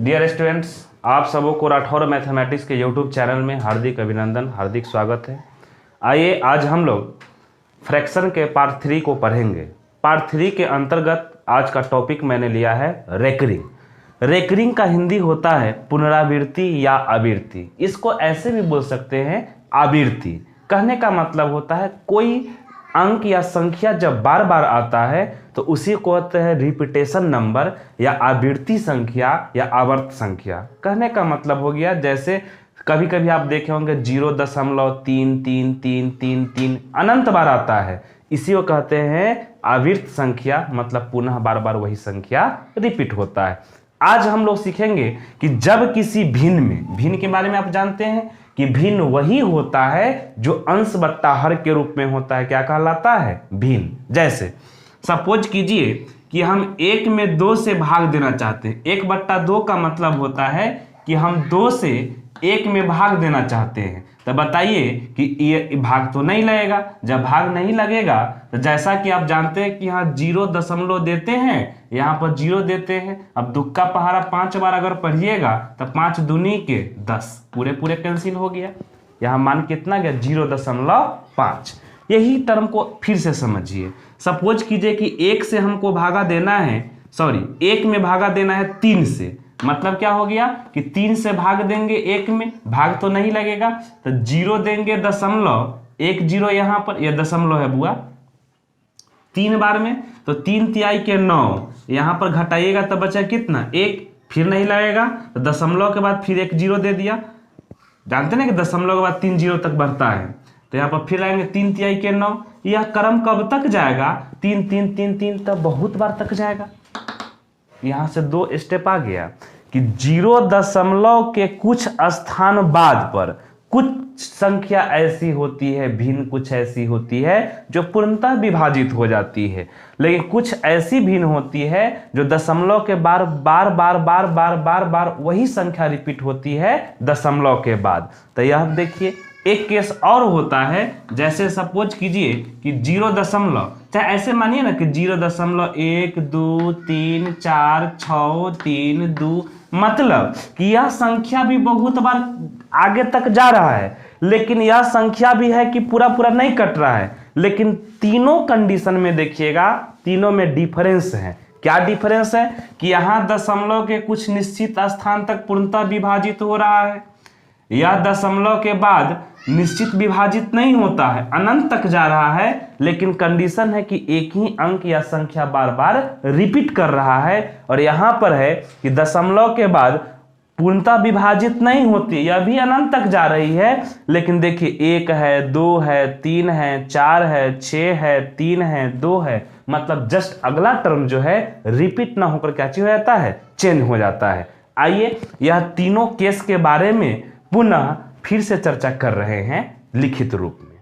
Dear students, आप सबों को राठौर मैथमेटिक्स के यूट्यूब चैनल में हार्दिक अभिनंदन, हार्दिक स्वागत है। आइए आज हम लोग फ्रैक्शन के पार्ट 3 को पढ़ेंगे। पार्ट 3 के अंतर्गत आज का टॉपिक मैंने लिया है रेकरिंग। रेकरिंग का हिंदी होता है पुनरावृत्ति या आवृत्ति। इसको ऐसे भी बोल सकते हैं आवृत्ति। कहने का मतलब होता है कोई अंक या संख्या जब बार बार आता है तो उसी को कहते हैं रिपीटेशन नंबर या आवृत्ति संख्या या आवर्त संख्या। कहने का मतलब हो गया जैसे कभी कभी आप देखे होंगे 0.333333 अनंत बार आता है, इसी को कहते हैं आवर्त संख्या, मतलब पुनः बार बार वही संख्या रिपीट होता है। आज हम लोग सीखेंगे कि जब किसी भिन्न में, भिन्न के बारे में आप जानते हैं कि भिन्न वही होता है जो अंश बट्टा हर के रूप में होता है। क्या कहलाता है? भिन्न। जैसे सपोज कीजिए कि हम 1 में 2 से भाग देना चाहते हैं। 1/2 का मतलब होता है कि हम 2 से 1 में भाग देना चाहते हैं। तो बताइए कि ये भाग तो नहीं लगेगा। जब भाग नहीं लगेगा तो जैसा कि आप जानते हैं कि यहाँ 0 देते हैं, यहाँ पर 0 देते हैं। अब दुक्का पहाड़ा 5 बार अगर पढ़िएगा तो 5 दूनी के 10, पूरे कैंसिल हो गया। यहाँ मान कितना गया? 0.5। यही टर्म को फिर से समझिए। सपोज कीजिए कि 1 से हमको भागा देना है, 1 में भागा देना है 3 से। मतलब क्या हो गया कि 3 से भाग देंगे 1 में, भाग तो नहीं लगेगा, तो 0 देंगे 0.10 यहाँ पर, यह दशमलव है बुआ 3 बार में, तो 3 तिहाई के 9, यहाँ पर घटाइएगा तो बचा कितना? 1, फिर नहीं लगेगा तो दशमलव के बाद फिर 1 0 दे दिया। जानते ना कि दशमलव के बाद 3 0 तक बढ़ता है, तो यहाँ पर फिर आएंगे 3 तिहाई के 9। यह क्रम कब तक जाएगा? 3 3 3 3 तक बहुत बार तक जाएगा। यहां से 2 स्टेप आ गया कि 0 के कुछ स्थान बाद पर कुछ संख्या ऐसी होती है भिन्न, कुछ ऐसी होती है जो पूर्णतः विभाजित हो जाती है, लेकिन कुछ ऐसी भिन्न होती है जो दशमलव के बार बार वही संख्या रिपीट होती है दशमलव के बाद। तो यह देखिए एक केस और होता है, जैसे सपोज कीजिए कि 0, चाहे ऐसे मानिए ना कि 0.1234632, मतलब कि यह संख्या भी बहुत बार आगे तक जा रहा है, लेकिन यह संख्या भी है कि पूरा नहीं कट रहा है। लेकिन तीनों कंडीशन में देखिएगा, तीनों में डिफरेंस है। क्या डिफरेंस है? कि यहाँ दशमलव के कुछ निश्चित स्थान तक पूर्णतः विभाजित हो रहा है, यह दशमलव के बाद निश्चित विभाजित नहीं होता है, अनंत तक जा रहा है, लेकिन कंडीशन है कि एक ही अंक या संख्या बार बार रिपीट कर रहा है। और यहां पर है कि दशमलव के बाद पूर्णतः विभाजित नहीं होती, यह भी अनंत तक जा रही है, लेकिन देखिए 1 है, 2 है, 3 है, 4 है, 6 है, 3 है, 2 है, मतलब जस्ट अगला टर्म जो है रिपीट ना होकर क्या चीज हो जाता है? चेंज हो जाता है। आइए यह तीनों केस के बारे में पुनः फिर से चर्चा कर रहे हैं लिखित रूप में।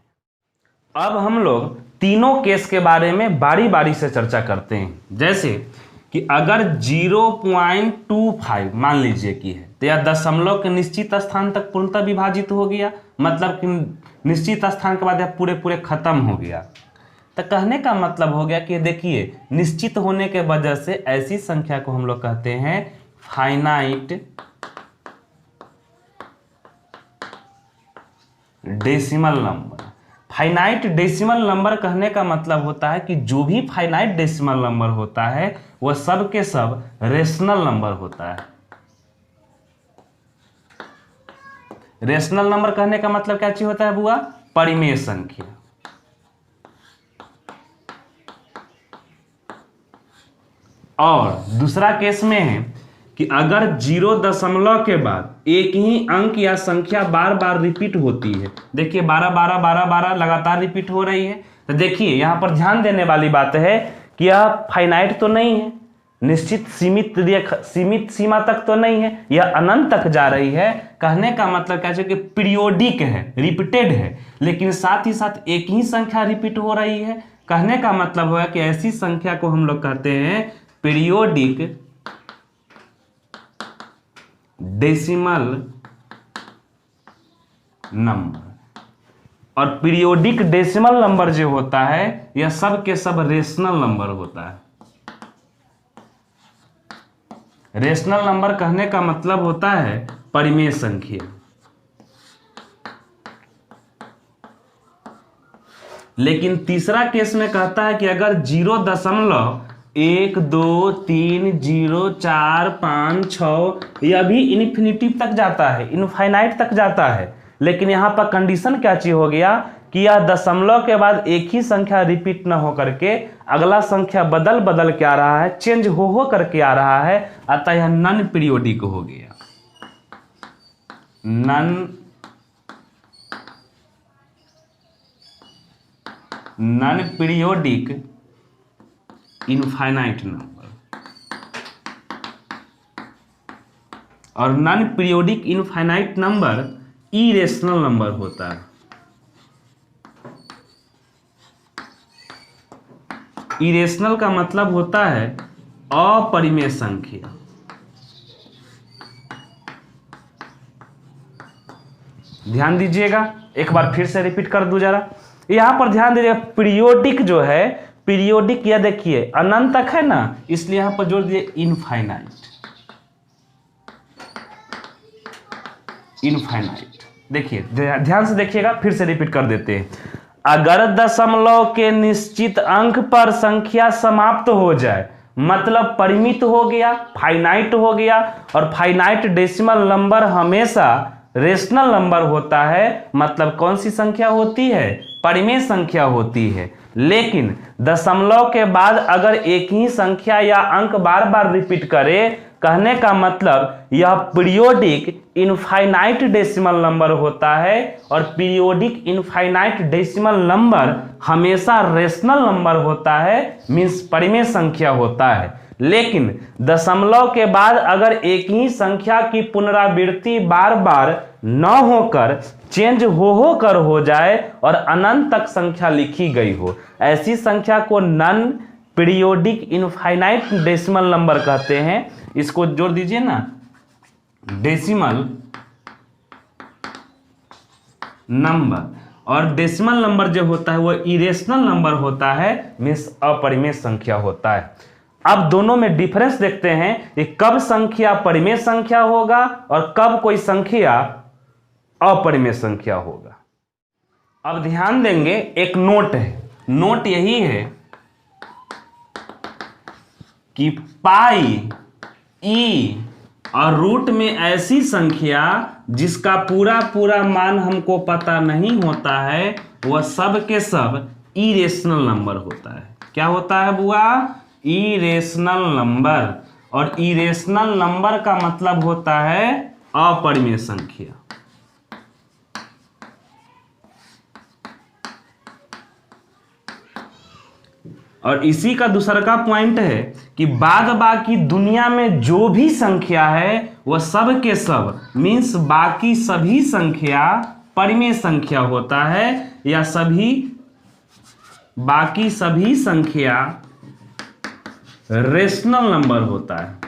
अब हम लोग तीनों केस के बारे में बारी बारी से चर्चा करते हैं। जैसे कि अगर 0.25 मान लीजिए कि है, तो यह दशमलव के निश्चित स्थान तक पूर्णतः विभाजित हो गया, मतलब कि निश्चित स्थान के बाद यह पूरे खत्म हो गया। तो कहने का मतलब हो गया कि देखिए निश्चित होने के वजह से ऐसी संख्या को हम लोग कहते हैं finite decimal number. Finite decimal number कहने का मतलब होता है कि जो भी फाइनाइट डेसिमल नंबर होता है वह सब के सब रेशनल नंबर होता है। रेशनल नंबर कहने का मतलब क्या चीज होता है बुआ? परिमेय संख्या। और दूसरा केस में है कि अगर 0 के बाद एक ही अंक या संख्या बार बार रिपीट होती है, देखिए 12 लगातार रिपीट हो रही है, तो देखिए यहां पर ध्यान देने वाली बात है कि यह फाइनाइट तो नहीं है, निश्चित सीमित सीमा तक तो नहीं है, यह अनंत तक जा रही है। कहने का मतलब क्या है कि पीरियोडिक है, रिपीटेड है, लेकिन साथ ही साथ एक ही संख्या रिपीट हो रही है। कहने का मतलब है कि ऐसी संख्या को हम लोग कहते हैं पीरियोडिक डेसिमल नंबर। और पीरियोडिक डेसिमल नंबर जो होता है यह सब के सब रेशनल नंबर होता है। रेशनल नंबर कहने का मतलब होता है परिमेय संख्या। लेकिन तीसरा केस में कहता है कि अगर 0.1230456 यह भी इन्फिनिटी तक जाता है, इनफाइनाइट तक जाता है, लेकिन यहाँ पर कंडीशन क्या चीज हो गया कि यह दशमलव के बाद एक ही संख्या रिपीट न हो करके अगला संख्या बदल बदल के आ रहा है, चेंज हो करके आ रहा है, अतः यह नॉन पीरियोडिक हो गया। Non periodic infinite number. और non periodic infinite number irrational number होता है। इरेशनल का मतलब होता है अपरिमेय संख्या। ध्यान दीजिएगा, एक बार फिर से रिपीट कर दूं जरा। यहां पर ध्यान दीजिएगा, पीरियोडिक जो है, पीरियोडिक यह देखिए अनंत तक है ना, इसलिए यहां पर जोड़ दिए इनफाइनाइट। इनफाइनाइट देखिए, ध्यान से देखिएगा, फिर से रिपीट कर देते हैं। अगर दशमलव के निश्चित अंक पर संख्या समाप्त हो जाए, मतलब परिमित हो गया, फाइनाइट हो गया, और फाइनाइट डेसिमल नंबर हमेशा रेशनल नंबर होता है, मतलब कौन सी संख्या होती है, परिमेय संख्या होती है। लेकिन दशमलव के बाद अगर एक ही संख्या या अंक बार बार रिपीट करे, कहने का मतलब यह पीरियोडिक इनफाइनाइट डेसिमल नंबर होता है, और पीरियोडिक इनफाइनाइट डेसिमल नंबर हमेशा रेशनल नंबर होता है, मींस परिमेय संख्या होता है। लेकिन दशमलव के बाद अगर एक ही संख्या की पुनरावृत्ति बार बार न होकर चेंज हो कर हो जाए और अनंत तक संख्या लिखी गई हो, ऐसी संख्या को non periodic infinite decimal number कहते हैं। इसको जोड़ दीजिए ना, डेसिमल नंबर। और डेसिमल नंबर जो होता है वो इरेशनल नंबर होता है, मींस अपरिमेय संख्या होता है। अब दोनों में डिफरेंस देखते हैं कि कब संख्या परिमेय संख्या होगा और कब कोई संख्या अपरिमेय संख्या होगा। अब ध्यान देंगे, एक नोट है, नोट यही है कि पाई, ई और रूट में ऐसी संख्या जिसका पूरा पूरा मान हमको पता नहीं होता है, वह सब के सब इरेशनल नंबर होता है। क्या होता है बुआ? Irrational number. और इरेशनल नंबर का मतलब होता है अपरिमेय संख्या। और इसी का दूसरा का पॉइंट है कि बाद बाकी दुनिया में जो भी संख्या है वह सब के सब, मीन्स बाकी सभी संख्या परिमेय संख्या होता है, या बाकी सभी संख्या रेशनल नंबर होता है।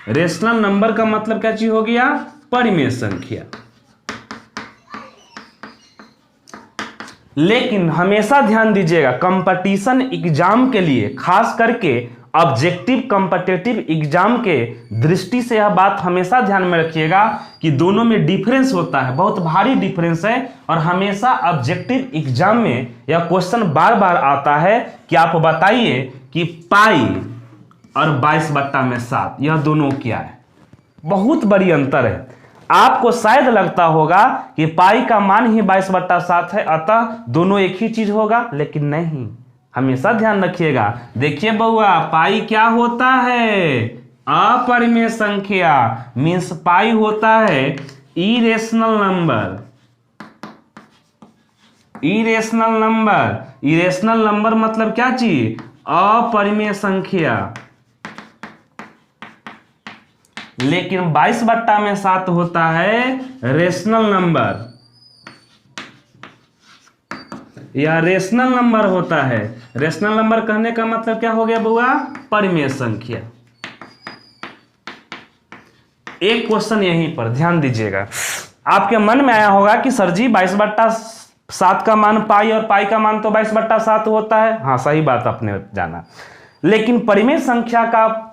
रेशनल नंबर का मतलब क्या चीज हो गया? परिमेय संख्या। लेकिन हमेशा ध्यान दीजिएगा, कंपटीशन एग्जाम के लिए, खास करके ऑब्जेक्टिव कॉम्पिटिटिव एग्जाम के दृष्टि से यह बात हमेशा ध्यान में रखिएगा कि दोनों में डिफरेंस होता है, बहुत भारी डिफरेंस है। और हमेशा ऑब्जेक्टिव एग्जाम में यह क्वेश्चन बार बार आता है कि आप बताइए कि पाई और 22/7 यह दोनों क्या है। बहुत बड़ी अंतर है। आपको शायद लगता होगा कि पाई का मान ही 22/7 है, अतः दोनों एक ही चीज होगा, लेकिन नहीं। हमेशा ध्यान रखिएगा। देखिए बउआ, पाई क्या होता है? अपरिमेय संख्या, मीन्स पाई होता है irrational number. Irrational number, irrational number मतलब क्या चीज? अपरिमेय संख्या। लेकिन 22/7 होता है रेशनल नंबर, या रेशनल नंबर होता है। रेशनल नंबर कहने का मतलब क्या हो गया बुआ? परिमेय संख्या। एक क्वेश्चन यहीं पर ध्यान दीजिएगा, आपके मन में आया होगा कि सर जी 22/7 का मान पाई और पाई का मान तो 22/7 होता है। हाँ, सही बात आपने जाना। लेकिन परिमेय संख्या का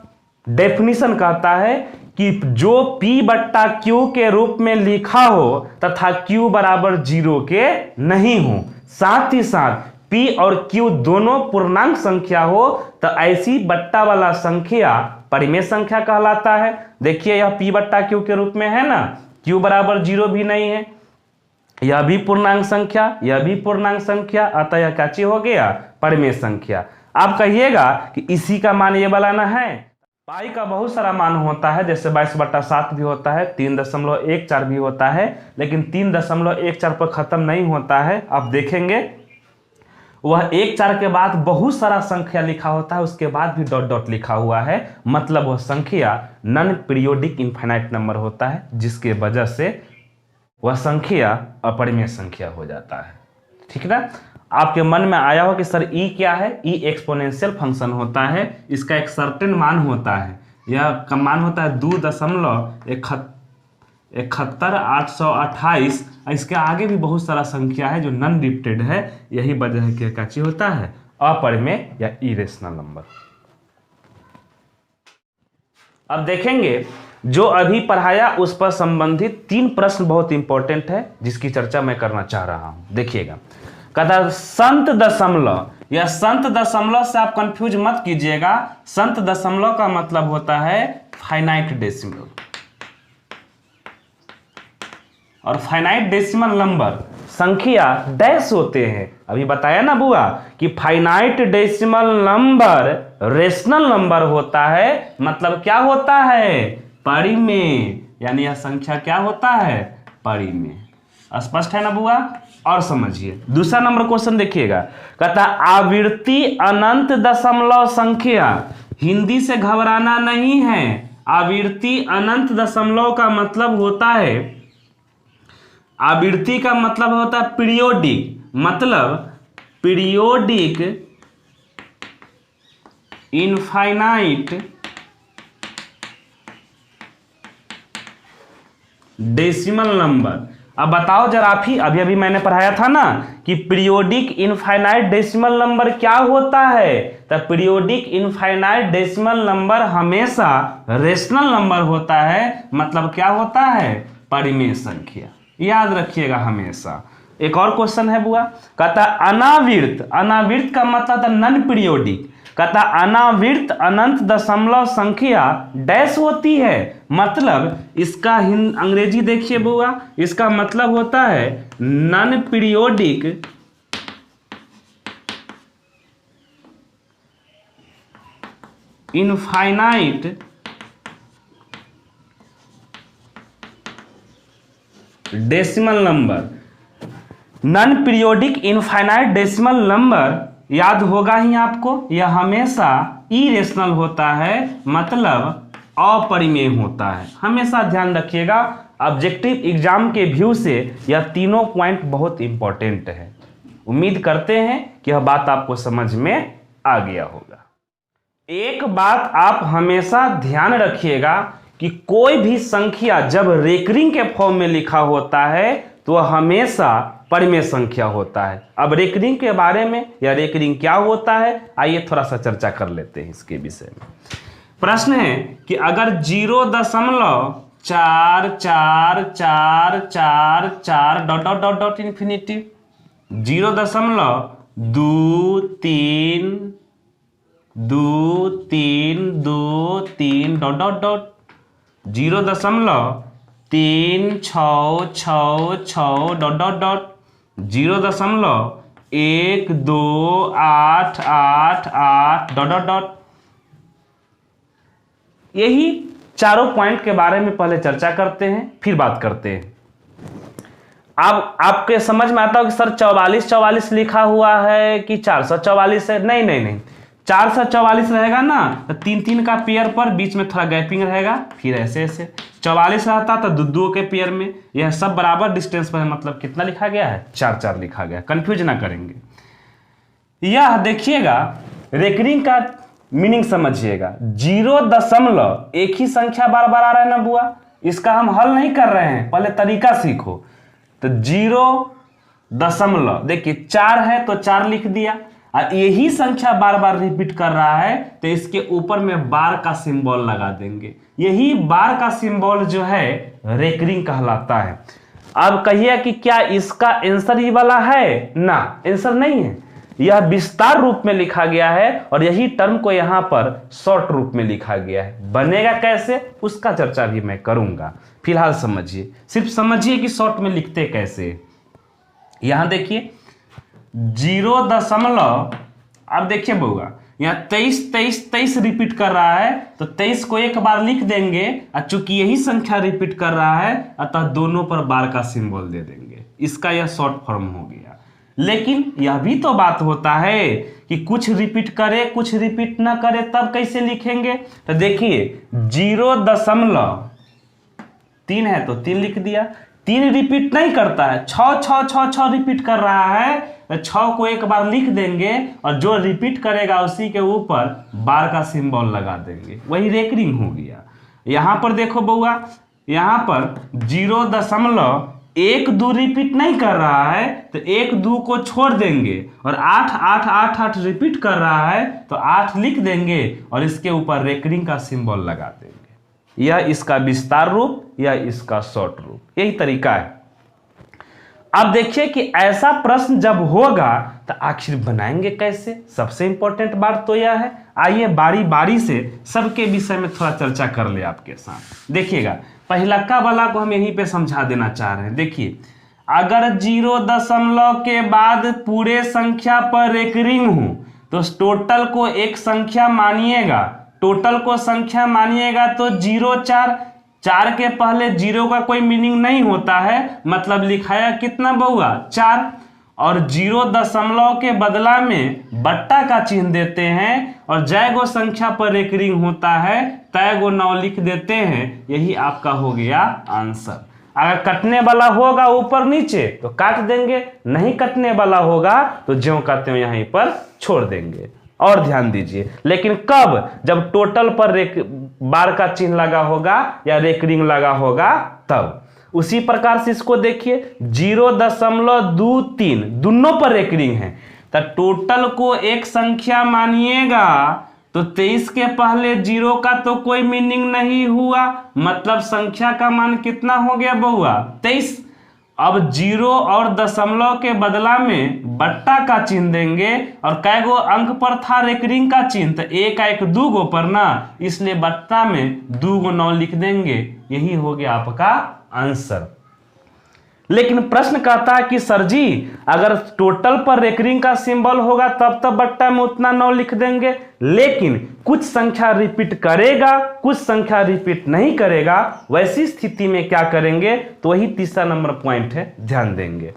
डेफिनेशन कहता है कि जो p बट्टा q के रूप में लिखा हो तथा q बराबर 0 के नहीं हो, साथ ही साथ p और q दोनों पूर्णांक संख्या हो, तो ऐसी बट्टा वाला संख्या परिमेय संख्या कहलाता है। देखिए यह p बट्टा q के रूप में है ना, q बराबर 0 भी नहीं है, यह भी पूर्णांक संख्या, यह भी पूर्णांक संख्या, अतः यह क्या चीज हो गया, परिमेय संख्या। आप कहिएगा कि इसी का मान ये वाला ना है। पाई का बहुत सारा मान होता है, जैसे 22/7 भी होता है, 3.14 भी होता है, लेकिन 3.14 पर खत्म नहीं होता है। आप देखेंगे वह 1/4 के बाद बहुत सारा संख्या लिखा होता है, उसके बाद भी डॉट डॉट लिखा हुआ है, मतलब वह संख्या नॉन पीरियोडिक इनफाइनाइट नंबर होता है, जिसके वजह से वह संख्या अपरिमेय संख्या हो जाता है। ठीक ना। आपके मन में आया हो कि सर ई क्या है, ई एक्सपोनेंशियल फंक्शन होता है, इसका एक सर्टेन मान होता है, यह का मान होता है 2.71,828। इसके आगे भी बहुत सारा संख्या है जो नॉन रिपीटेड है, यही वजह है कि क्या होता है, अपरिमेय या इरेशनल नंबर। अब देखेंगे जो अभी पढ़ाया उस पर संबंधित 3 प्रश्न बहुत इंपॉर्टेंट है, जिसकी चर्चा मैं करना चाह रहा हूं। देखिएगा, कहता संत दशमलव, या संत दशमलव से आप कंफ्यूज मत कीजिएगा, संत दशमलव का मतलब होता है फाइनाइट डेसिमल, और फाइनाइट डेसिमल नंबर संख्या डैश होते हैं। अभी बताया ना बुआ कि finite decimal number rational number होता है, मतलब क्या होता है, परिमेय, यानी यह संख्या क्या होता है, परिमेय। स्पष्ट है ना बुआ। और समझिए दूसरा नंबर क्वेश्चन देखिएगा, कहता आवृत्ति अनंत दशमलव संख्या, हिंदी से घबराना नहीं है, आवृत्ति अनंत दशमलव का मतलब होता है, आवृत्ति का मतलब होता है पीरियोडिक, मतलब पीरियोडिक इनफाइनाइट डेसिमल नंबर। अब बताओ जरा आप ही, अभी अभी मैंने पढ़ाया था ना कि पीरियोडिक इनफाइनाइट डेसिमल नंबर क्या होता है, तो पीरियोडिक इनफाइनाइट डेसिमल नंबर हमेशा रेशनल नंबर होता है, मतलब क्या होता है, परिमेय संख्या। याद रखिएगा हमेशा। एक और क्वेश्चन है बुआ, कहता अनावृत, अनावृत का मतलब था नॉन पीरियोडिक, कहता अनावृत अनंत दशमलव संख्या डैश होती है, मतलब इसका अंग्रेजी देखिए बुआ, इसका मतलब होता है non periodic infinite decimal number. Non periodic infinite decimal number याद होगा ही आपको, यह हमेशा इरेशनल होता है, मतलब अपरिमेय होता है। हमेशा ध्यान रखिएगा, ऑब्जेक्टिव एग्जाम के व्यू से यह तीनों पॉइंट बहुत इंपॉर्टेंट है। उम्मीद करते हैं कि यह बात आपको समझ में आ गया होगा। एक बात आप हमेशा ध्यान रखिएगा कि कोई भी संख्या जब रेकरिंग के फॉर्म में लिखा होता है तो हमेशा परिमेय संख्या होता है। अब रेकरिंग के बारे में, या रेकरिंग क्या होता है, आइए थोड़ा सा चर्चा कर लेते हैं इसके विषय में। प्रश्न है कि अगर 0.444444 dot dot dot dot infinity, 0.232323 dot dot dot, 0.3666 dot dot dot, 0.128888 dot dot dot. यही चारों पॉइंट के बारे में पहले चर्चा करते हैं, फिर बात करते हैं। अब आपके समझ में आता हो कि सर 4444 लिखा हुआ है कि 444 है। नहीं नहीं नहीं, 444 रहेगा ना तो 3-3 का पेयर पर बीच में थोड़ा गैपिंग रहेगा, फिर ऐसे ऐसे 44 रहता तो दो के पेयर में, यह सब बराबर डिस्टेंस पर है, मतलब कितना लिखा गया है, 4-4 लिखा गया। कंफ्यूज ना करेंगे। यह देखिएगा रेकरिंग का मीनिंग समझिएगा, 0 एक ही संख्या बार बार आ रहा है ना बुआ, इसका हम हल नहीं कर रहे हैं, पहले तरीका सीखो। तो 0 दशमलव, देखिए 4 है तो 4 लिख दिया, और यही संख्या बार बार रिपीट कर रहा है तो इसके ऊपर में बार का सिंबल लगा देंगे। यही बार का सिंबल जो है रेकरिंग कहलाता है। अब कहिए कि क्या इसका आंसर ही वाला है? ना, आंसर नहीं है। यह विस्तार रूप में लिखा गया है और यही टर्म को यहां पर शॉर्ट रूप में लिखा गया है। बनेगा कैसे उसका चर्चा भी मैं करूंगा, फिलहाल समझिए, सिर्फ समझिए कि शॉर्ट में लिखते कैसे। यहां देखिए 0 अब देखिए बउआ यहाँ 23 रिपीट कर रहा है तो 23 को एक बार लिख देंगे और चूंकि यही संख्या रिपीट कर रहा है अतः दोनों पर बार का सिंबल दे देंगे। इसका यह शॉर्ट फॉर्म हो गया। लेकिन यह भी तो बात होता है कि कुछ रिपीट करे कुछ रिपीट ना करे, तब कैसे लिखेंगे? तो देखिए 0.3 है तो 3 लिख दिया। 3 रिपीट नहीं करता है, 6 रिपीट कर रहा है तो 6 को एक बार लिख देंगे और जो रिपीट करेगा उसी के ऊपर बार का सिंबल लगा देंगे, वही रेकरिंग हो गया। यहां पर देखो बउआ, यहां पर 0.12 रिपीट नहीं कर रहा है तो 1-2 को छोड़ देंगे और 8 रिपीट कर रहा है तो 8 लिख देंगे और इसके ऊपर रेकरिंग का सिंबल लगा देंगे। यह इसका विस्तार रूप या इसका शॉर्ट रूप, यही तरीका है। अब देखिए कि ऐसा प्रश्न जब होगा तो आखिर बनाएंगे कैसे, सबसे इंपॉर्टेंट बात तो यह है। आइए बारी बारी से सबके विषय में थोड़ा चर्चा कर ले आपके साथ। देखिएगा पहला का वाला को हम यहीं पे समझा देना चाह रहे हैं। देखिए अगर 0 के बाद पूरे संख्या पर रेकरिंग हो तो टोटल को एक संख्या मानिएगा, टोटल को संख्या मानिएगा तो 0 4 के पहले 0 का कोई मीनिंग नहीं होता है, मतलब लिखाया कितना बउआ 4 और 0 के बदला में बट्टा का चिन्ह देते हैं और जय गो संख्या पर रेकरिंग होता है तय गो 9 लिख देते हैं। यही आपका हो गया आंसर। अगर कटने वाला होगा ऊपर नीचे तो काट देंगे, नहीं कटने वाला होगा तो ज्यों कहते हो यहीं पर छोड़ देंगे। और ध्यान दीजिए, लेकिन कब? जब टोटल पर बार का चिन्ह लगा होगा या रेकरिंग लगा होगा तब। उसी प्रकार से इसको देखिए 0.23 दोनों पर रेकरिंग है तो टोटल को एक संख्या मानिएगा तो 23 के पहले 0 का तो कोई मीनिंग नहीं हुआ, मतलब संख्या का मान कितना हो गया बउआ 23। अब 0 और दशमलव के बदला में बट्टा का चिन्ह देंगे और कै गो अंक पर था रेकरिंग का चिन्ह, तो 1 2 गो पर ना, इसलिए बट्टा में 2 गो 9 लिख देंगे। यही हो गया आपका आंसर। लेकिन प्रश्न कहता है कि सर जी अगर टोटल पर रेकरिंग का सिंबल होगा तब बट्टा में उतना 9 लिख देंगे, लेकिन कुछ संख्या रिपीट करेगा कुछ संख्या रिपीट नहीं करेगा, वैसी स्थिति में क्या करेंगे? तो वही तीसरा नंबर पॉइंट है, ध्यान देंगे।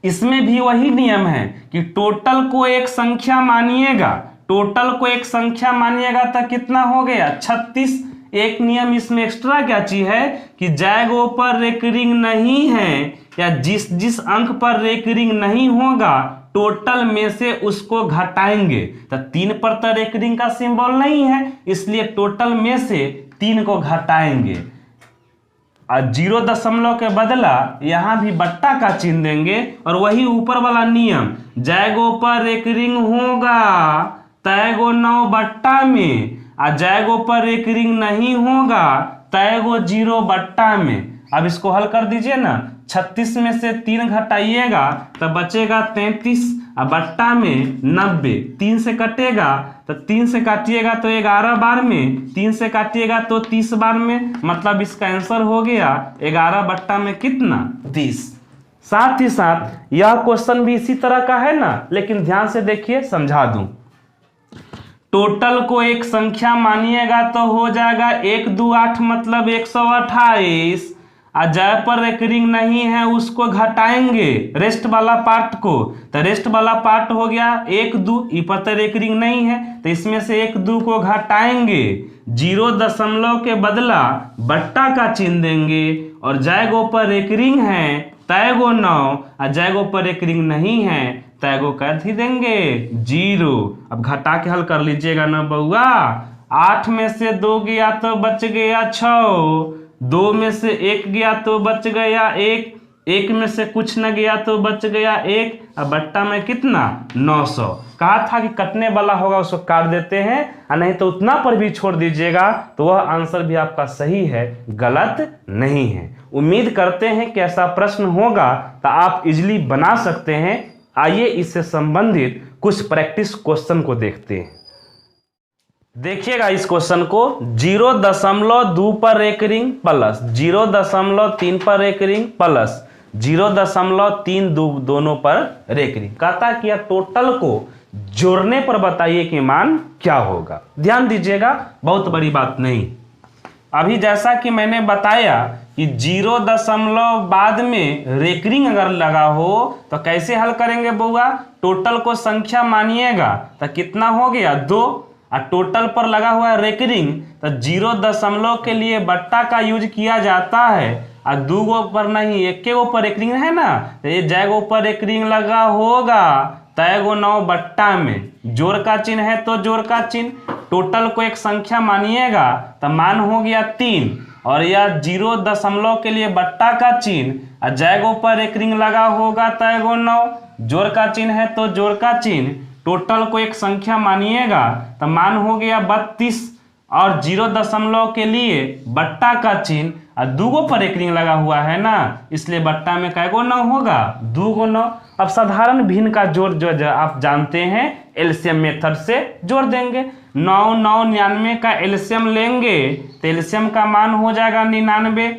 इसमें भी वही नियम है कि टोटल को एक संख्या मानिएगा, टोटल को एक संख्या मानिएगा तो कितना हो गया 36। एक नियम इसमें एक्स्ट्रा क्या चीज है कि जैगो पर रेकरिंग नहीं है या जिस अंक पर रेकरिंग नहीं होगा टोटल में से उसको घटाएंगे। तो 3 पर तो रेकरिंग का सिंबल नहीं है, इसलिए टोटल में से 3 को घटाएंगे और 0 के बदला यहां भी बट्टा का चिन्ह देंगे और वही ऊपर वाला नियम जैगो पर रेकरिंग होगा तैगो 9 बट्टा में, जैगो पर रेकरिंग नहीं होगा तैगो 0 बट्टा में। अब इसको हल कर दीजिए ना, 36 में से 3 घटाइएगा तो बचेगा 33 और बट्टा में 90। 3 से कटेगा तो 3 से काटिएगा तो 11 बार में, 3 से काटिएगा तो 30 बार में, मतलब इसका आंसर हो गया 11 बट्टा में कितना 30। साथ ही साथ यह क्वेश्चन भी इसी तरह का है ना, लेकिन ध्यान से देखिए समझा दूं। टोटल को एक संख्या मानिएगा तो हो जाएगा 1 2 8 मतलब 128 और जय पर रेकरिंग नहीं है उसको घटाएंगे रेस्ट वाला पार्ट को, तो रेस्ट वाला पार्ट हो गया 1 2, ई पर तो रेकरिंग नहीं है तो इसमें से 1 2 को घटाएंगे, 0 के बदला बट्टा का चिन्ह देंगे और जयगो पर रेकरिंग है तैगो 9 और जयगो पर रेकरिंग नहीं है तैगो कर ही देंगे 0। अब घटा के हल कर लीजिएगा ना बउआ। 8 में से 2 गया तो बच गया 6, 2 में से 1 गया तो बच गया 1, एक में से कुछ न गया तो बच गया एक, अब बट्टा में कितना 900। कहा था कि कटने वाला होगा उसको काट देते हैं, और नहीं तो उतना पर भी छोड़ दीजिएगा तो वह आंसर भी आपका सही है, गलत नहीं है। उम्मीद करते हैं कि ऐसा प्रश्न होगा तो आप इजीली बना सकते हैं। आइए इससे संबंधित कुछ प्रैक्टिस क्वेश्चन को देखते हैं। देखिएगा इस क्वेश्चन को, 0.2 पर एक रिंग प्लस 0.3 पर एक रिंग प्लस 0.3 दोनों पर एक रिंग। कहता है कि यह टोटल को जोड़ने पर बताइए कि मान क्या होगा। ध्यान दीजिएगा, बहुत बड़ी बात नहीं। अभी जैसा कि मैंने बताया कि 0 बाद में रेकरिंग अगर लगा हो तो कैसे हल करेंगे बउआ, टोटल को संख्या मानिएगा तो कितना हो गया 2, और टोटल पर लगा हुआ है रेकरिंग तो 0 के लिए बट्टा का यूज किया जाता है, और 2 गो पर नहीं, एक गो पर रेकरिंग है ना, तो ये जैगो पर रेकरिंग लगा होगा तैगो 9 बट्टा में जोड़ का चिन्ह है तो जोड़ का चिन्ह, टोटल को एक संख्या मानिएगा तो मान हो गया 3, और यह 0 के लिए बट्टा का चिन्ह और जैगो पर रेकरिंग लगा होगा तैगो 9, जोड़ का चिन्ह है तो जोड़ का चिन्ह, टोटल को एक संख्या मानिएगा तो मान हो गया 32, और 0 के लिए बट्टा का चिन्ह और 2 पर एक रिंग लगा हुआ है ना, इसलिए बट्टा में कैगो 9 होगा 2 गो 9। अब साधारण भिन्न का जोड़ जो आप जानते हैं एलसीएम मेथड से जोड़ देंगे। 9 9 99 का एलसीएम लेंगे तो एलसीएम का मान हो जाएगा 99।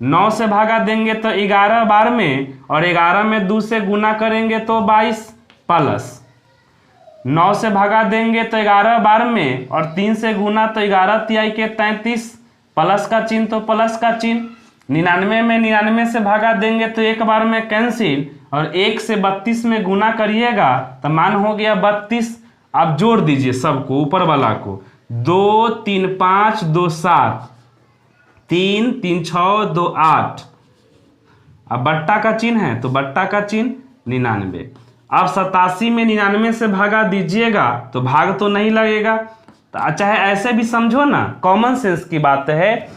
9 से भागा देंगे तो 11 बार में, और 11 में 2 से गुना करेंगे तो 22 प्लस 9 से भागा देंगे तो 11 बार में, और 3 से गुना तो 11 तिहाई के 33, प्लस का चिन्ह तो प्लस का चिन्ह। 99 में 99 से भागा देंगे तो एक बार में कैंसिल, और 1 से 32 में गुना करिएगा तो मान हो गया 32। अब जोड़ दीजिए सबको, ऊपर वाला को 2 3 5 2 7 3 3 6 2 8, अब बट्टा का चिन्ह है तो बट्टा का चिन्ह 99। अब 87 में 99 से भागा दीजिएगा तो भाग तो नहीं लगेगा, तो चाहे ऐसे भी समझो ना, कॉमन सेंस की बात है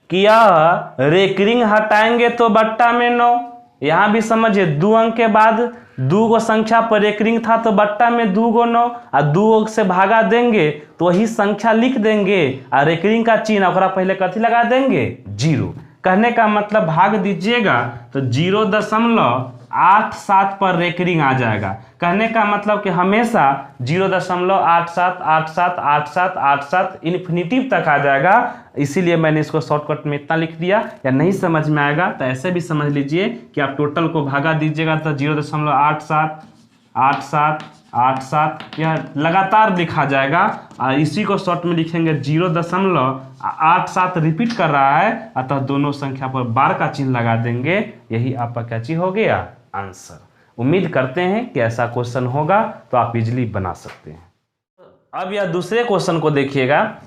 कि यह रेकरिंग हटाएंगे तो बट्टा में 9, यहां भी समझिए 2 अंक के बाद 2 गो संख्या पर रेकरिंग था तो बट्टा में 2 गो 9, और 2 से भागा देंगे तो वही संख्या लिख देंगे, और रेकरिंग का चिन्ह ओकरा पहले कथी लगा देंगे 0। कहने का मतलब भाग दीजिएगा तो 0.87 पर रेकरिंग आ जाएगा। कहने का मतलब कि हमेशा 0.87878787 इन्फिनिटिव तक आ जाएगा, इसीलिए मैंने इसको शॉर्टकट में इतना लिख दिया। या नहीं समझ में आएगा तो ऐसे भी समझ लीजिए कि आप टोटल को भागा दीजिएगा तो 0.878787, यह लगातार लिखा जाएगा, और इसी को शॉर्ट में लिखेंगे 0.87 रिपीट कर रहा है, अतः दोनों संख्या पर बार का चिन्ह लगा देंगे, यही आपका क्या चीज हो गया आंसर। उम्मीद करते हैं कि ऐसा क्वेश्चन होगा तो आप इजीली बना सकते हैं। अब यह दूसरे क्वेश्चन को देखिएगा,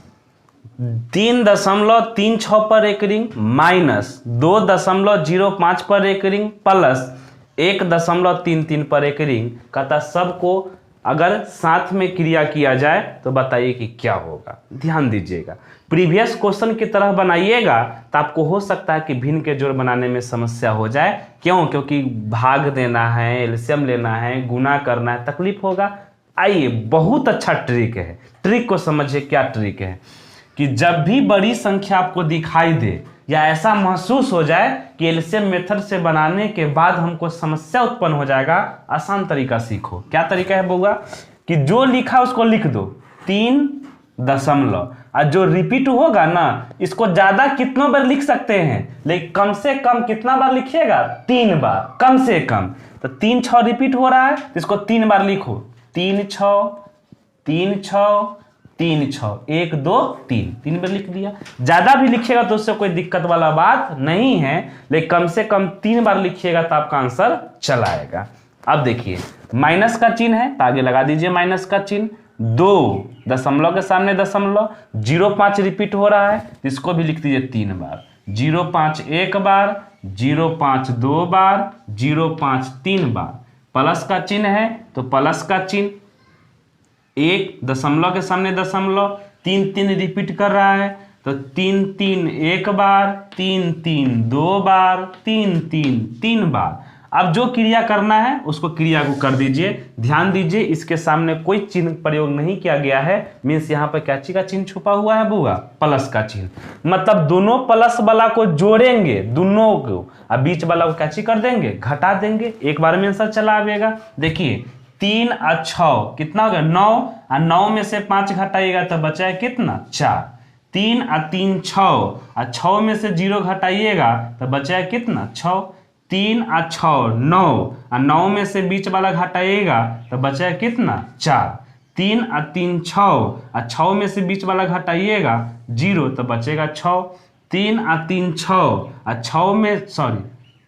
3.36 पर एक रिंग माइनस 2.05 पर एक रिंग प्लस 1.33 पर एक रिंग। कहता सबको अगर साथ में क्रिया किया जाए तो बताइए कि क्या होगा। ध्यान दीजिएगा, प्रीवियस क्वेश्चन की तरह बनाइएगा तो आपको हो सकता है कि भिन्न के जोड़ बनाने में समस्या हो जाए। क्यों? क्योंकि भाग देना है, एलसीएम लेना है, गुना करना है, तकलीफ होगा। आइए, बहुत अच्छा ट्रिक है, ट्रिक को समझिए। क्या ट्रिक है कि जब भी बड़ी संख्या आपको दिखाई दे या ऐसा महसूस हो जाए कि एलसीएम मेथड से बनाने के बाद हमको समस्या उत्पन्न हो जाएगा, आसान तरीका सीखो। क्या तरीका है बउआ कि जो लिखा उसको लिख दो 3 दशमलव, और जो रिपीट होगा ना इसको ज्यादा कितनों बार लिख सकते हैं, लेकिन कम से कम कितना बार लिखिएगा 3 बार कम से कम। तो 3 6 रिपीट हो रहा है तो इसको 3 बार लिखो, 3 6 3 6 3 6 1 2 3 बार लिख दिया। ज्यादा भी लिखिएगा तो उससे कोई दिक्कत वाला बात नहीं है, लेकिन कम से कम 3 बार लिखिएगा तो आपका आंसर चला आएगा। अब देखिए माइनस का चिन्ह है तो आगे लगा दीजिए माइनस का चिन्ह, 2 दशमलव के सामने दशमलव, 0.5 रिपीट हो रहा है इसको भी लिख दीजिए 3 बार, 0.5 1 बार, 0.5 2 बार, 0.5 3 बार। प्लस का चिन्ह है तो प्लस का चिन्ह, 1 दशमलव के सामने दशमलव, 3 रिपीट कर रहा है, तो 3 3 एक बार, 3 3 दो बार, 3 3 3 बार। अब जो क्रिया करना है उसको क्रिया को कर दीजिए। ध्यान दीजिए इसके सामने कोई चिन्ह प्रयोग नहीं किया गया है, मीन्स यहाँ पर क्या चीज का चिन्ह छुपा हुआ है बुआ? प्लस का चिन्ह। मतलब दोनों प्लस वाला को जोड़ेंगे दोनों को, अब बीच वाला को क्या चीज कर देंगे? घटा देंगे। एक बार में आंसर चला आएगा। देखिए 3 और 6 कितना हो गया? 9, और 9 में से 5 घटाइएगा तो बचा है कितना? 4। 3 और 3 6, और 6 में से 0 घटाइएगा तो बचा है कितना? 6। 3 और 6 9, और 9 में से बीच वाला घटाइएगा तो बचा है कितना? 4। 3 और 3 6, और 6 में से बीच वाला घटाइएगा 0 तो बचेगा 6। 3 और 3 6, और 6 में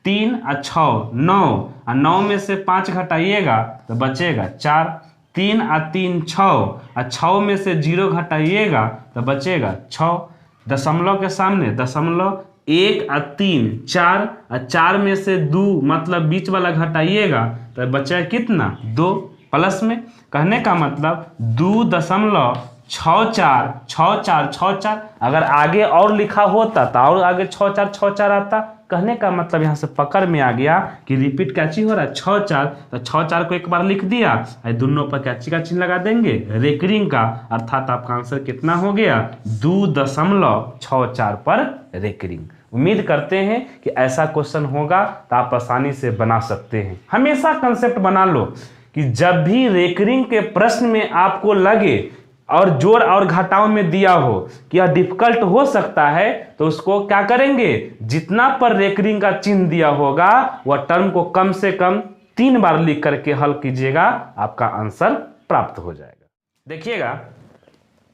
3 और 6 9, और 9 में से 5 घटाइएगा तो बचेगा 4। 3 और 3 6, और 6 में से 0 घटाइएगा तो बचेगा 6। दशमलव के सामने दशमलव, 1 और 3 4, और 4 में से 2 मतलब बीच वाला घटाइएगा तो बचा कितना? 2। प्लस में कहने का मतलब 2.646464। अगर आगे और लिखा होता तो और आगे 6464 आता। कहने का मतलब यहाँ से पकड़ में आ गया कि रिपीट क्या चीज हो रहा है? 64। तो 64 को एक बार लिख दिया, दोनों पर क्या चीज का चिन्ह लगा देंगे? रेकरिंग का। अर्थात आपका आंसर कितना हो गया? 2.64 पर रेकरिंग। उम्मीद करते हैं कि ऐसा क्वेश्चन होगा तो आप आसानी से बना सकते हैं। हमेशा कंसेप्ट बना लो कि जब भी रेकरिंग के प्रश्न में आपको लगे और जोड़ और घटाव में दिया हो कि यह डिफिकल्ट हो सकता है, तो उसको क्या करेंगे? जितना पर रेकरिंग का चिन्ह दिया होगा वह टर्म को कम से कम 3 बार लिख करके हल कीजिएगा, आपका आंसर प्राप्त हो जाएगा। देखिएगा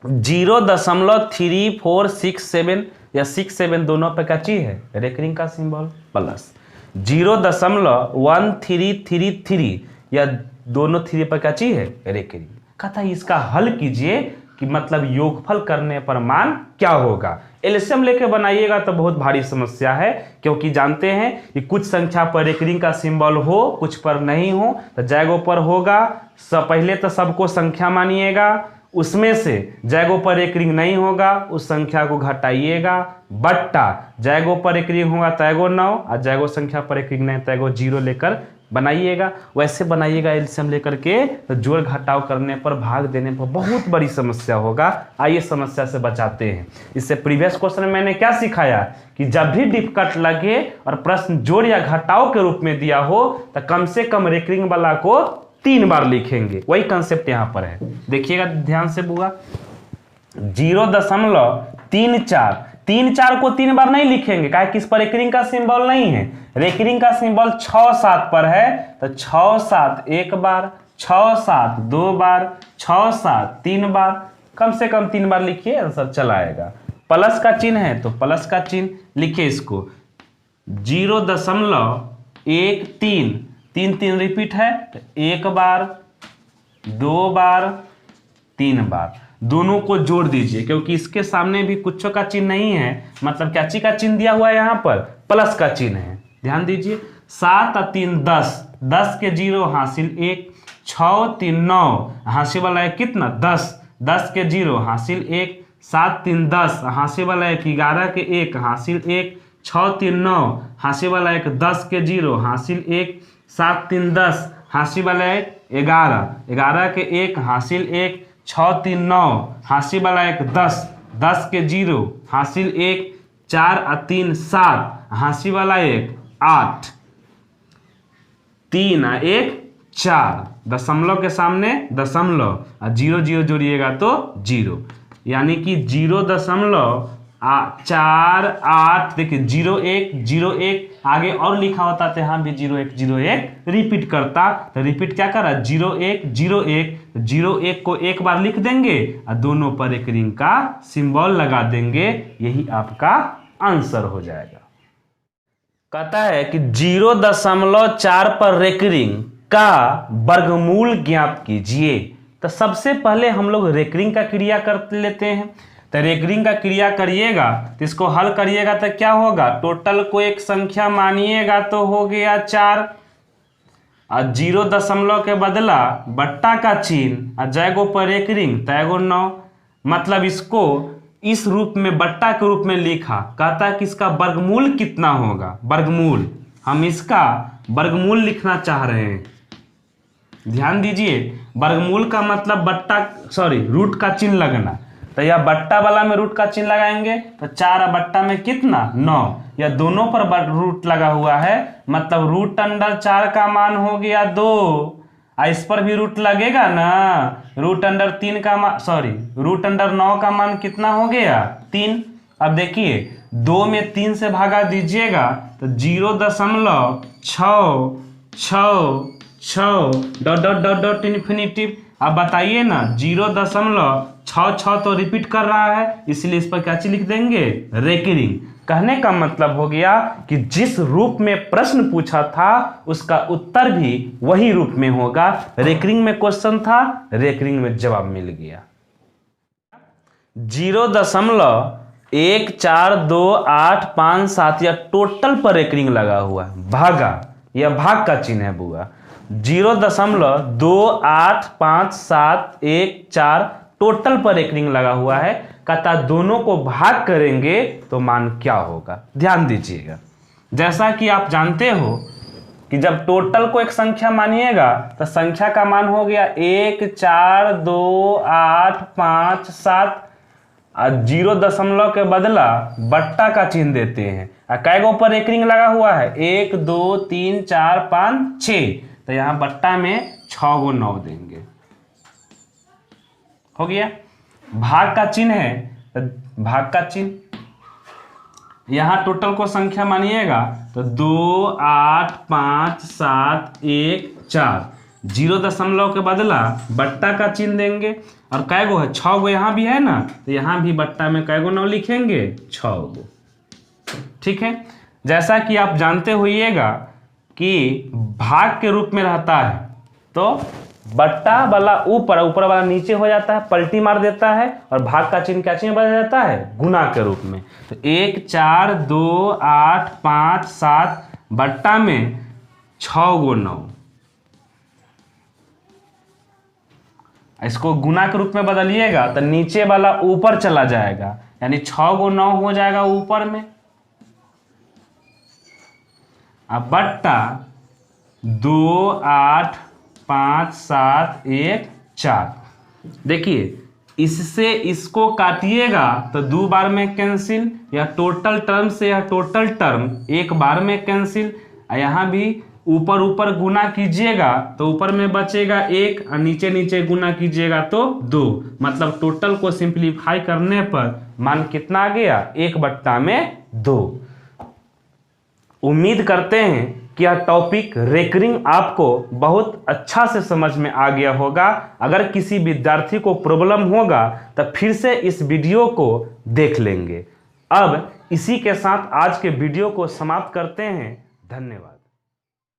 0.3467 या 67 दोनों पे क्या चीज है? रेकरिंग का सिंबल। प्लस 0.1333 या दोनों 3 पर क्या चीज है? रेकरिंग। कहता है इसका हल कीजिए कि मतलब योगफल करने पर मान क्या होगा। एलसीएम लेके बनाइएगा तो बहुत भारी समस्या है, क्योंकि जानते हैं कि कुछ संख्या पर रेकरिंग का सिंबल हो, कुछ पर नहीं हो। तो जैगो पर होगा, पहले तो सबको संख्या मानिएगा, उसमें से जैगो पर रेकरिंग नहीं होगा उस संख्या को घटाइएगा, बट्टा जैगो पर रेकरिंग होगा तैगो 9, और जैगो संख्या पर रेकरिंग नहीं तैगो 0 लेकर बनाइएगा। वैसे बनाइएगा एलसीएम लेकर के, तो जोड़ घटाव करने पर, भाग देने पर बहुत बड़ी समस्या होगा। आइए समस्या से बचाते हैं। इससे प्रीवियस क्वेश्चन में मैंने क्या सिखाया कि जब भी डिफिकल्ट लगे और प्रश्न जोड़ या घटाव के रूप में दिया हो तो कम से कम रेकरिंग वाला को 3 बार लिखेंगे। वही कंसेप्ट यहां पर है। देखिएगा ध्यान से बुआ, 0.34 3 को 3 बार नहीं लिखेंगे, क्या किस पर रेकरिंग का सिंबल नहीं है? रेकरिंग का सिंबल 6 7 पर है, तो 6 7 एक बार, 6 7 दो बार, 6 7 3 बार। कम से कम 3 बार लिखिए, आंसर चला आएगा। प्लस का चिन्ह है तो प्लस का चिन्ह लिखिए इसको। 0.13 3 रिपीट है तो 1 बार, 2 बार, 3 बार। दोनों को जोड़ दीजिए, क्योंकि इसके सामने भी कुछ का चिन्ह नहीं है, मतलब क्या चीज का चिन्ह दिया हुआ है? यहाँ पर प्लस का चिन्ह है। ध्यान दीजिए, 7 और 3 10, 10 के 0 हासिल 1, 6 3 9 हासिल वाला है कितना? 10, 10 के 0 हासिल 1, 7 3 10 हासिल वाला है 11 के 1 हासिल 1, 6 3 9 हासिल वाला है 10 के 0 हासिल 1, 7 3 10 हासिल वाला है 11, 11 के 1 हासिल 1, 6 3 9 हासिल वाला एक 10, 10 के 0 हासिल 1, 4 और 3 7 हासिल वाला एक 8, 3 और 1 4। दशमलव के सामने दशमलव और 0 0 जोड़िएगा तो 0, यानी कि 0.48। देखिए 0 1 0 1 आगे और लिखा होता तो यहाँ भी 0 1 0 1 रिपीट करता, तो रिपीट क्या कर रहा है? 0 1 0 1 0 1 को एक बार लिख देंगे और दोनों पर एक रिंग का सिंबल लगा देंगे, यही आपका आंसर हो जाएगा। कहता है कि 0.4 पर रेकरिंग का वर्गमूल ज्ञात कीजिए। तो सबसे पहले हम लोग रेकरिंग का क्रिया कर लेते हैं। तो रेकरिंग का क्रिया करिएगा तो इसको हल करिएगा तो क्या होगा? टोटल को एक संख्या मानिएगा तो हो गया 4, और 0 के बदला बट्टा का चिन्ह और जैगो पर रेकरिंग तैगो 9। मतलब इसको इस रूप में बट्टा के रूप में लिखा, कहता है कि इसका वर्गमूल कितना होगा। वर्गमूल, हम इसका वर्गमूल लिखना चाह रहे हैं। ध्यान दीजिए, वर्गमूल का मतलब बट्टा रूट का चिन्ह लगना। तो यह बट्टा वाला में रूट का चिन्ह लगाएंगे तो 4 बट्टा में कितना 9, या दोनों पर रूट लगा हुआ है, मतलब रूट अंडर 4 का मान हो गया 2। इस पर भी रूट लगेगा ना, रूट अंडर 3 का मान रूट अंडर 9 का मान कितना हो गया 3। अब देखिए 2 में 3 से भागा दीजिएगा तो 0.666 इन्फिनिटिव। अब बताइए ना 0.66 तो रिपीट कर रहा है, इसलिए इस पर क्या चीज लिख देंगे, रेकरिंग। कहने का मतलब हो गया कि जिस रूप में प्रश्न पूछा था उसका उत्तर भी वही रूप में होगा। रेकरिंग में क्वेश्चन था, रेकरिंग में जवाब मिल गया। 0.142857 या टोटल पर रेकरिंग लगा हुआ है, भागा, यह भाग का चिन्ह है बुआ। 0.285714 टोटल पर रेकरिंग लगा हुआ है, कहता दोनों को भाग करेंगे तो मान क्या होगा। ध्यान दीजिएगा, जैसा कि आप जानते हो कि जब टोटल को एक संख्या मानिएगा तो संख्या का मान हो गया 1 4 2 8 5 7, 0 के बदला बट्टा का चिन्ह देते हैं। कै गो पर रेकरिंग लगा हुआ है, 1 2 3 4 5 6, तो यहाँ बट्टा में 6 गो 9 देंगे, हो गया। भाग का चिन्ह है तो भाग का चिन्ह, यहां टोटल को संख्या मानिएगा तो 2 8 5 7 1 4, 0 के बदला बट्टा का चिन्ह देंगे। और कै गो है, 6 गो यहाँ भी है ना, तो यहाँ भी बट्टा में कै गो 9 लिखेंगे, 6 गो। ठीक है, जैसा कि आप जानते होइएगा कि भाग के रूप में रहता है तो बट्टा वाला ऊपर, ऊपर वाला नीचे हो जाता है, पलटी मार देता है, और भाग का चिन्ह क्या चिन्ह बन जाता है, गुना के रूप में। तो 1 4 2 8 5 7 बट्टा में 6 गो 9, इसको गुना के रूप में बदलिएगा तो नीचे वाला ऊपर चला जाएगा, यानी 6 गो 9 हो जाएगा ऊपर में। अब बट्टा 2 8 5 7 1 4, देखिए इससे इसको काटिएगा तो 2 बार में कैंसिल, या टोटल टर्म से या टोटल टर्म 1 बार में कैंसिल। यहाँ भी ऊपर ऊपर गुना कीजिएगा तो ऊपर में बचेगा 1, और नीचे नीचे गुना कीजिएगा तो 2, मतलब टोटल को सिंप्लीफाई करने पर मान कितना आ गया, 1/2। उम्मीद करते हैं कि यह टॉपिक रेकरिंग आपको बहुत अच्छा से समझ में आ गया होगा। अगर किसी विद्यार्थी को प्रॉब्लम होगा तो फिर से इस वीडियो को देख लेंगे। अब इसी के साथ आज के वीडियो को समाप्त करते हैं। धन्यवाद।